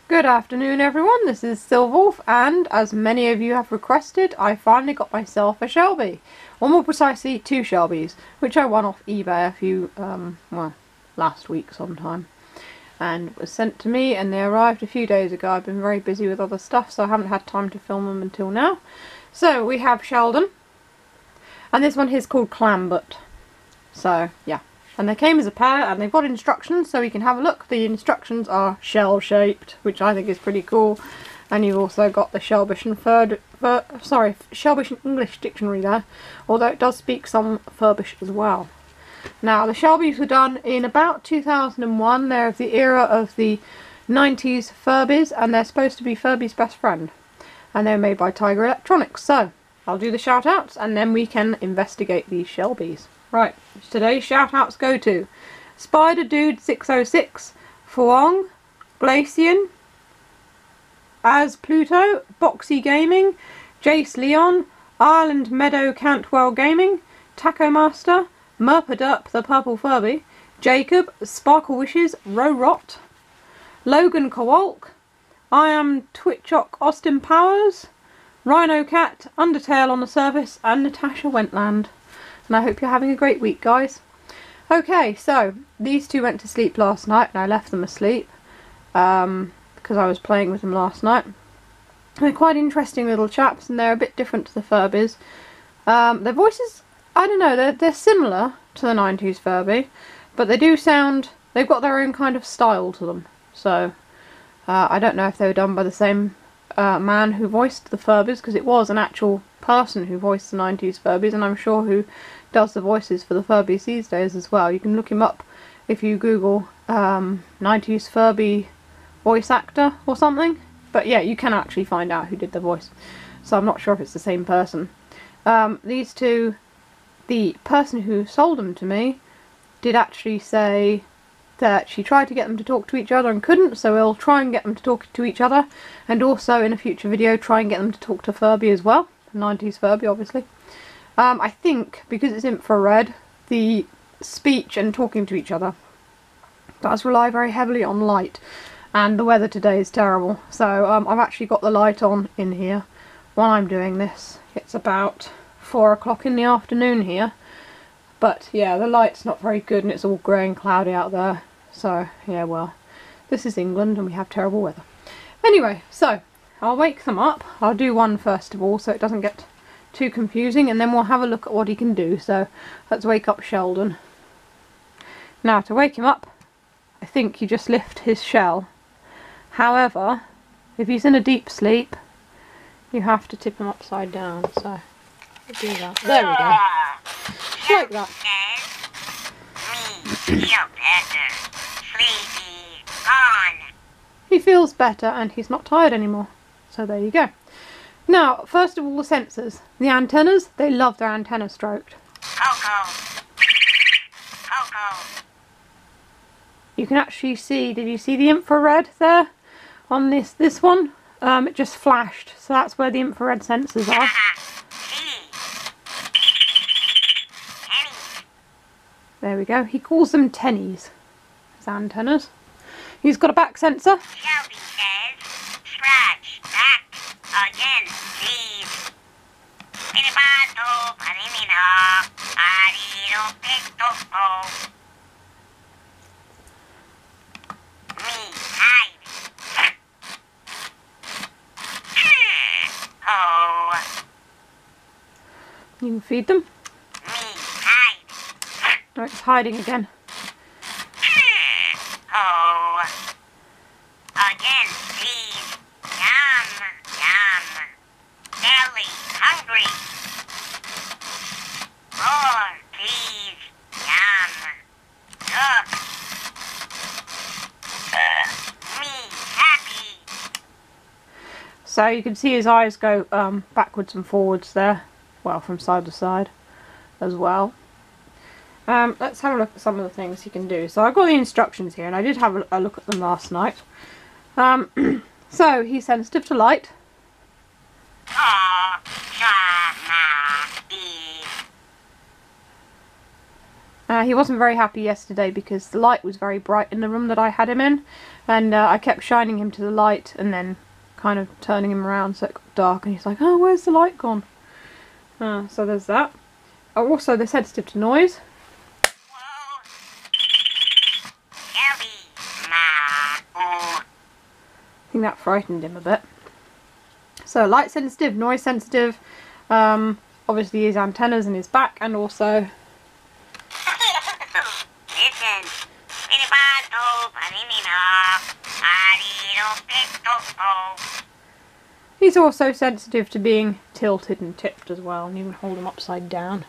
Good afternoon everyone, this is Silverwolf, and as many of you have requested, I finally got myself a Shelby. Or more precisely, two Shelbys, which I won off eBay a few, well, last week sometime. And it was sent to me and they arrived a few days ago. I've been very busy with other stuff, so I haven't had time to film them until now. So we have Sheldon, and this one here is called Clambert. So, yeah. And they came as a pair, and they've got instructions, so we can have a look. The instructions are shell-shaped, which I think is pretty cool. And you've also got the Shelbys and Shelbys and English dictionary there, although it does speak some Furbish as well. Now, the Shelbys were done in about 2001. They're of the era of the 90s Furbies, and they're supposed to be Furby's best friend. And they're made by Tiger Electronics. So, I'll do the shout-outs, and then we can investigate these Shelbys. Right, today's shout-outs go to Spider Dude 606, Fuong, Glacian, As Pluto, Boxy Gaming, Jace Leon, Ireland Meadow Cantwell Gaming, Taco Master, Murpadup the Purple Furby, Jacob, Sparkle Wishes, Rorot, Logan Kowalk, I Am Twitchock Austin Powers, Rhino Cat, Undertale on the Service, and Natasha Wentland. And I hope you're having a great week, guys. Okay, so these two went to sleep last night and I left them asleep because I was playing with them last night. They're quite interesting little chaps, and they're a bit different to the Furbies. Their voices, I don't know, they're similar to the 90s Furby, but they do sound, they've got their own kind of style to them. So I don't know if they were done by the same man who voiced the Furbies, because it was an actual person who voiced the 90s Furbies, and I'm sure who does the voices for the Furbies these days as well. You can look him up if you Google 90s Furby voice actor or something. But yeah, you can actually find out who did the voice. So I'm not sure if it's the same person. These two, the person who sold them to me did actually say that she tried to get them to talk to each other and couldn't, so we'll try and get them to talk to each other, and also in a future video try and get them to talk to Furby as well. 90s Furby, obviously. I think because it's infrared, the speech and talking to each other does rely very heavily on light, and the weather today is terrible. So I've actually got the light on in here while I'm doing this. It's about 4 o'clock in the afternoon here, but yeah, the light's not very good and it's all grey and cloudy out there. So yeah, well, this is England and we have terrible weather. Anyway, so I'll wake them up. I'll do one first of all so it doesn't get too confusing, and then we'll have a look at what he can do. So let's wake up Sheldon. Now, to wake him up, I think you just lift his shell. However, if he's in a deep sleep, you have to tip him upside down. So we'll do that. There we go. Like that. He feels better and he's not tired anymore. So there you go. Now, first of all, the sensors. The antennas, they love their antenna stroked. You can actually see, did you see the infrared there on this one? It just flashed, so that's where the infrared sensors are. There we go. He calls them tennies, his antennas. He's got a back sensor. Shelby says, scratch back again, please. Me, hide. Oh. You can feed them. Me, hide. Oh, it's hiding again. Oh. Again, please. Yum, yum. Belly, hungry. Roar, please. Yum. Look. Me, happy. So you can see his eyes go backwards and forwards there. Well, from side to side as well. Let's have a look at some of the things you can do. So I've got the instructions here, and I did have a look at them last night. So he's sensitive to light. He wasn't very happy yesterday because the light was very bright in the room that I had him in, and I kept shining him to the light and then kind of turning him around so it got dark, and he's like, oh, where's the light gone? So there's that. Oh, also, they're sensitive to noise. Whoa. Shelby, I think that frightened him a bit. So light sensitive, noise sensitive, obviously his antennas in his back, and also he's also sensitive to being tilted and tipped as well, and you can hold him upside down.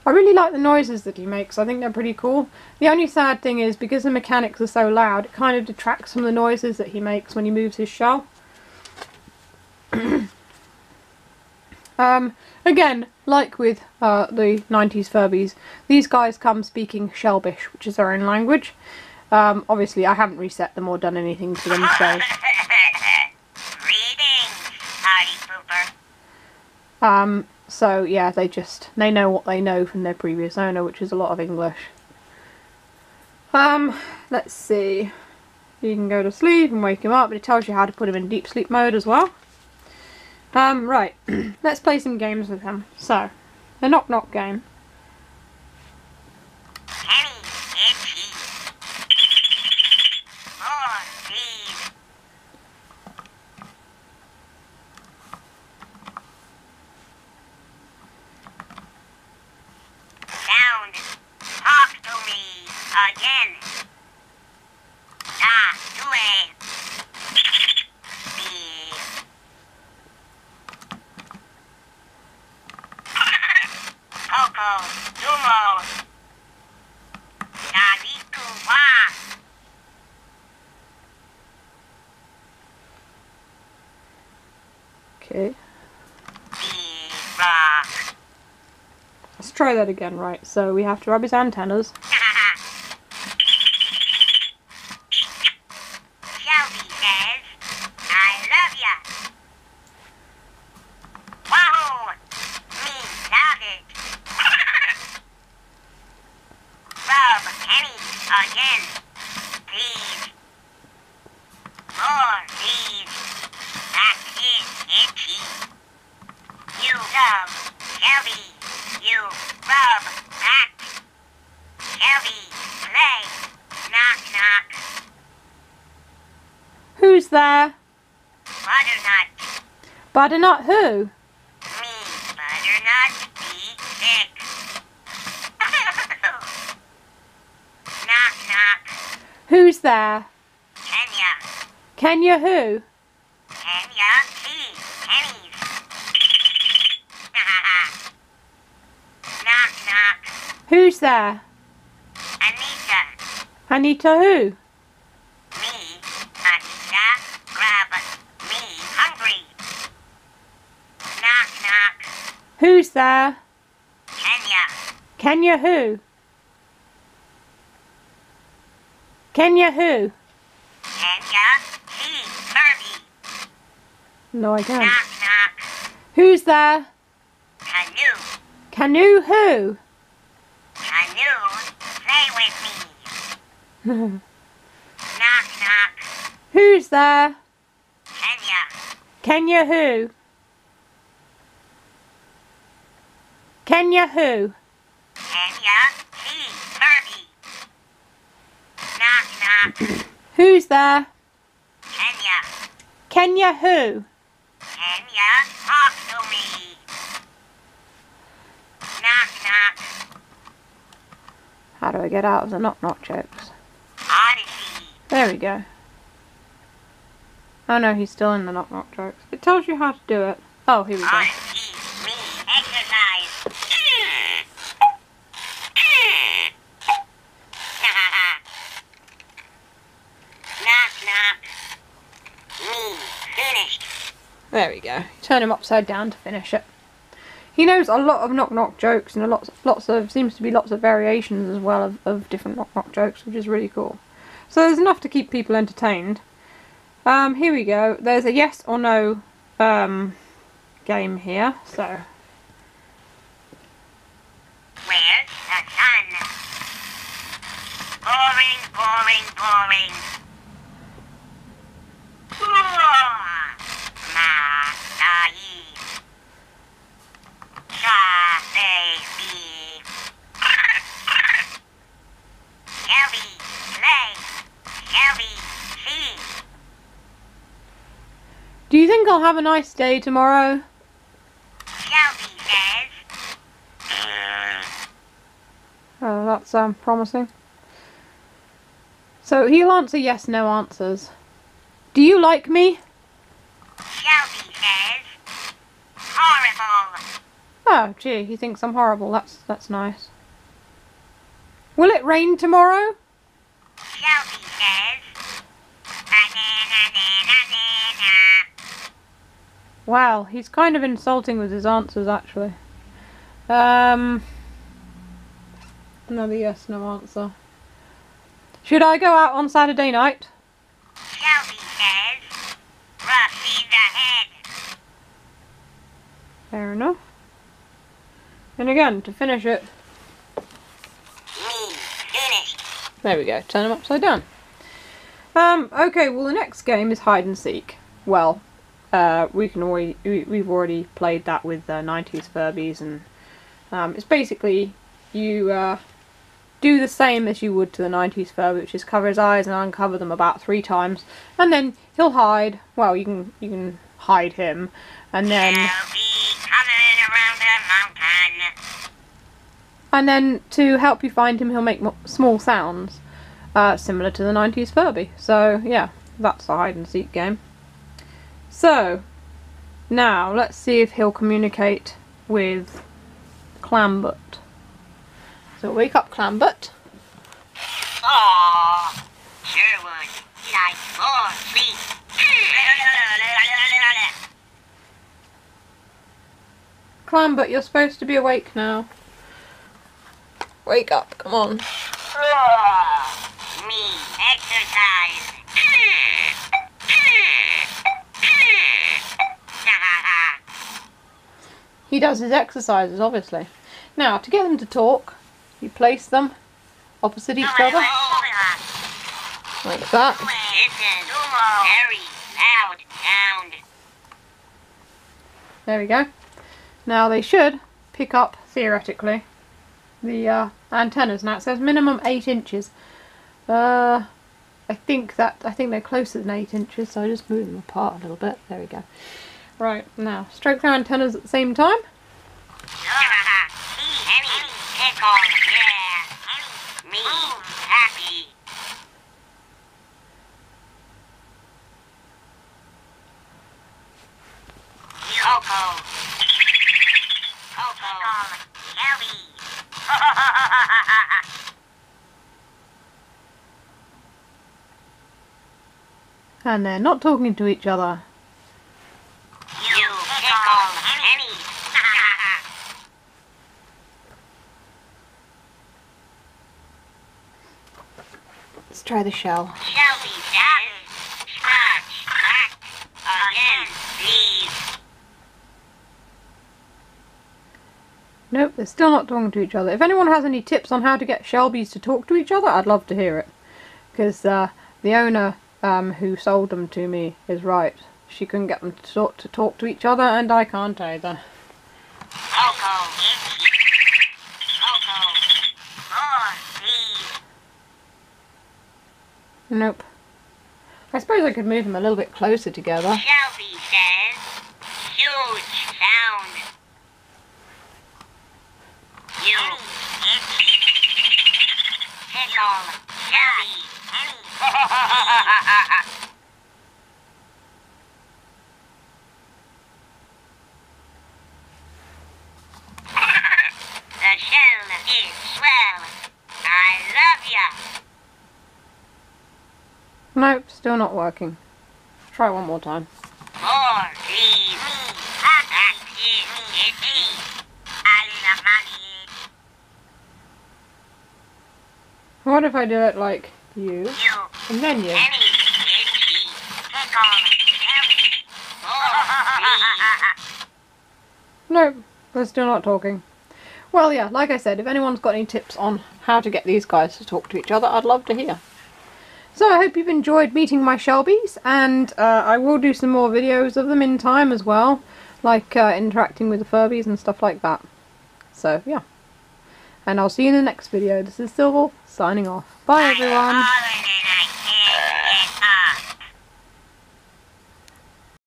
I really like the noises that he makes. I think they're pretty cool. The only sad thing is, because the mechanics are so loud, it kind of detracts from the noises that he makes when he moves his shell. Again, like with the 90s Furbies, these guys come speaking Shelbish, which is their own language. Obviously, I haven't reset them or done anything to them, so... So yeah, they know what they know from their previous owner, which is a lot of English. Let's see. You can go to sleep and wake him up, but it tells you how to put him in deep sleep mode as well. Right, let's play some games with him. So, the knock knock game. Okay. Let's try that again, right? So we have to rub his antennas. Shelby says, I love ya. Wahoo! Me love it. Rub Kenny again, please. More, please. That is itchy. You love Shelby. You rub back. Shelby, play. Knock, knock. Who's there? Butternut. Butternut who? Me, Butternut, be sick. Knock, knock. Who's there? Kenya. Kenya who? Kenya, T. Kenny's. Knock, knock. Who's there? Anita. Anita who? Me, Anita, grab me hungry. Knock, knock. Who's there? Kenya. Kenya who? Kenya who? Kenya, T. Furby. No, I don't. Knock, knock. Who's there? Canoe. Canoe who? Canoe, play with me. Knock, knock. Who's there? Kenya. Kenya who? Kenya who? Kenya, T. Furby. Knock, knock. Who's there? Kenya. Kenya who? Kenya, talk to me. Knock, knock. How do I get out of the knock knock jokes? Odyssey. There we go. Oh no, he's still in the knock knock jokes. It tells you how to do it. Oh, here we go. Odyssey, me, exercise. Knock, knock. There we go. Turn him upside down to finish it. He knows a lot of knock-knock jokes and seems to be lots of variations as well of different knock-knock jokes, which is really cool. So there's enough to keep people entertained. Here we go. There's a yes or no game here. So. Where's the sun? Boring, boring, boring. Shelby, play. Shelby, see. Do you think I'll have a nice day tomorrow? Shelby says. Oh, that's promising. So he'll answer yes, no answers. Do you like me? Shelby says. Horrible. Oh, gee, he thinks I'm horrible. That's nice. Will it rain tomorrow? Shelby says. Banana. Wow, he's kind of insulting with his answers, actually. Another yes, no answer. Should I go out on Saturday night? Shelby says. Rough in the head. Fair enough. And again, to finish it. Me, finished. There we go, turn him upside down. Okay, well the next game is hide and seek. Well, we've already played that with 90s Furbies, and it's basically you do the same as you would to the 90s Furby, which is cover his eyes and uncover them about 3 times, and then he'll hide. Well, you can hide him, and then Coming around the mountain. and then to help you find him, he'll make small sounds, similar to the 90s Furby. So yeah, that's the hide and seek game. So now let's see if he'll communicate with Clambert. So wake up, Clambert. Oh, sure would. Like more sleep. Clambert, you're supposed to be awake now. Wake up, come on. Me, exercise. He does his exercises, obviously. Now, to get them to talk, you place them opposite each other, like that. Listen, very loud sound. There we go. Now they should pick up, theoretically, the antennas. Now it says minimum 8 inches. I think they're closer than 8 inches, so I just move them apart a little bit. There we go. Right, now stroke their antennas at the same time. Me, happy. Coco. Shelby. And they're not talking to each other. You pickle Penny. Let's try the shell. Shelby says, scratch, crack, again, please. Nope, they're still not talking to each other. If anyone has any tips on how to get Shelbys to talk to each other, I'd love to hear it. Because the owner who sold them to me is right. She couldn't get them to talk to each other, and I can't either. Coco, more, please. Nope. I suppose I could move them a little bit closer together. Shelby says, huge sound. You pickle Shelby. The shell is swell. I love ya. Nope, still not working. Try one more time. More, please. What if I do it like you, and then you? Nope, we're still not talking. Well, yeah, like I said, if anyone's got any tips on how to get these guys to talk to each other, I'd love to hear. So I hope you've enjoyed meeting my Shelbys, and I will do some more videos of them in time as well, like interacting with the Furbies and stuff like that. So, yeah. And I'll see you in the next video. This is Silver, signing off. Bye, everyone.